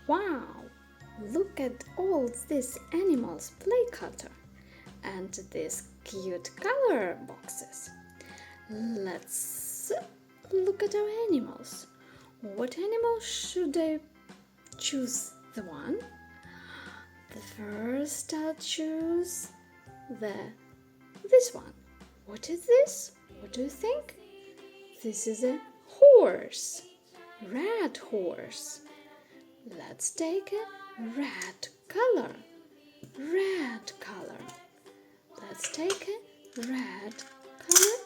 Wow! Look at all these animals' play cutter and these cute color boxes. Let's look at our animals. What animal should I choose? The one? The first I'll choose this one. What is this? What do you think? This is a horse. Red horse. Let's take a red color. Red color. Let's take a red color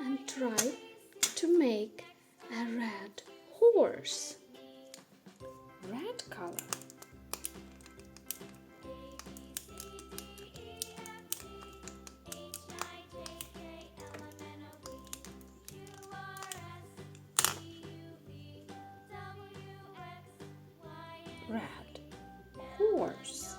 and try to make a red horse. Red color. Red horse.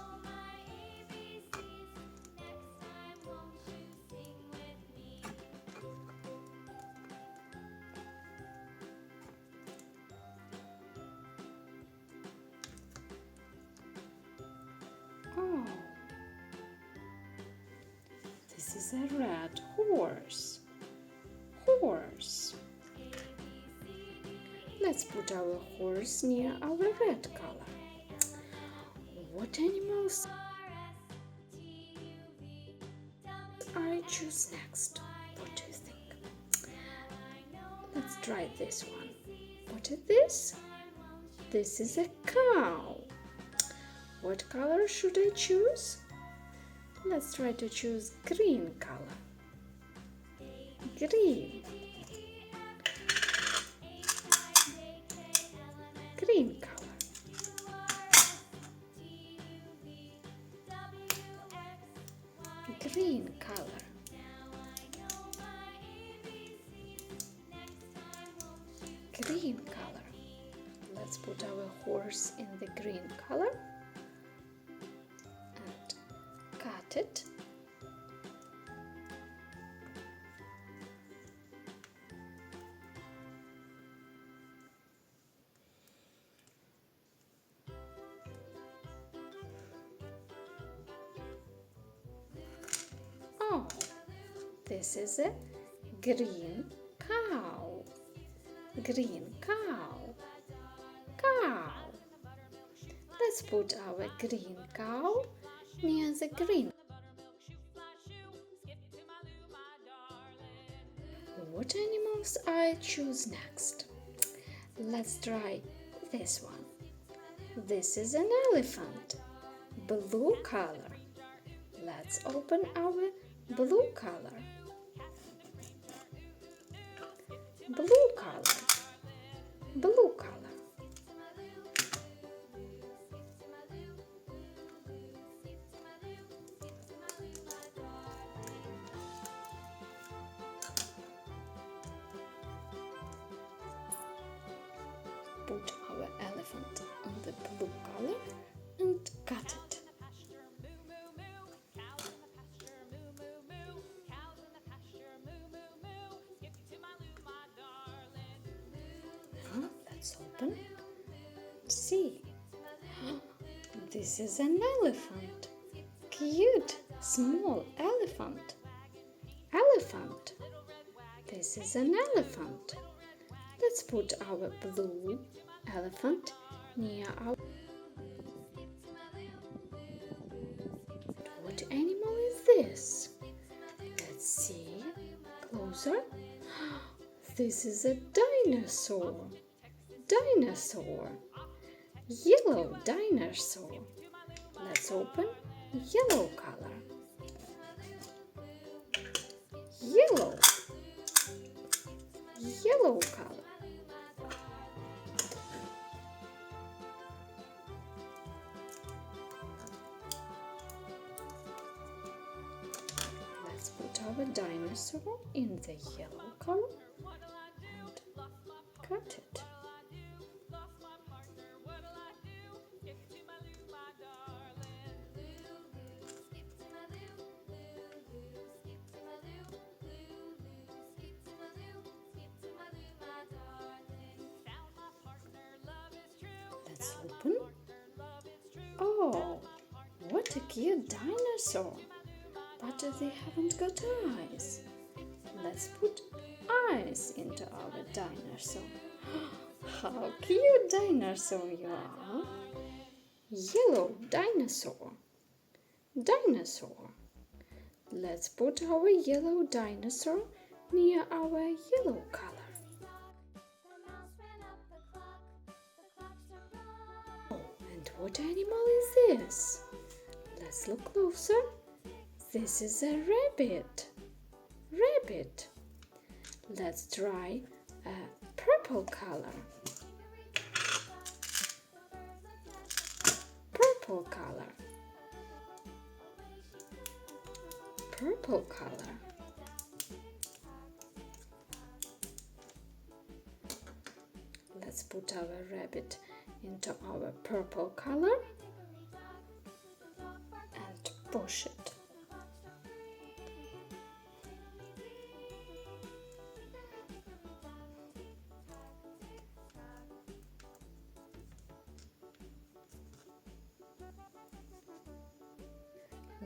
Oh, this is a red horse. Horse. Let's put our horse near our red color. What animals I choose next? What do you think? Let's try this one. What is this? This is a cow. What color should I choose? Let's try to choose green color. Green. Green color. Green color. Green color. Let's put our horse in the green color and cut it. Oh, this is a green cow. Green cow. Cow. Let's put our green cow near the green. What animals I choose next? Let's try this one. This is an elephant. Blue color. Let's open our blue color. Blue color. Blue color. Put our elephant on the blue color and cut it. Now let's open. See, this is an elephant. Cute, small elephant. Elephant. This is an elephant. Let's put our blue elephant near our... What animal is this? Let's see closer. This is a dinosaur. Dinosaur. Yellow dinosaur. Let's open yellow color. Yellow. Yellow color. Let's put our dinosaur in the yellow color and cut it. Let's open what a cute dinosaur! But they haven't got eyes. Let's put eyes into our dinosaur. How cute dinosaur you are! Yellow dinosaur. Dinosaur. Let's put our yellow dinosaur near our yellow color. Oh, and what animal is this? Let's look closer. This is a rabbit. Rabbit. Let's try a purple color. Purple color. Purple color. Let's put our rabbit into our purple color and push it.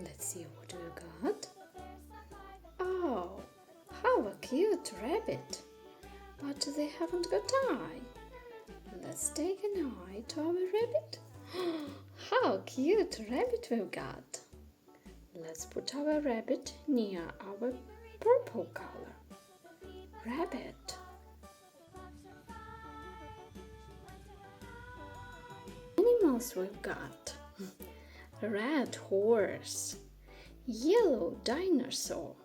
Let's see what we got. Oh, how a cute rabbit! But they haven't got eye. Let's take an eye to our rabbit. How cute rabbit we've got! Let's put our rabbit near our purple color. Rabbit. Animals we've got. Red horse, yellow dinosaur,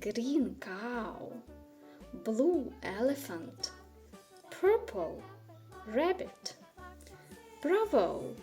green cow, blue elephant, purple rabbit. Bravo!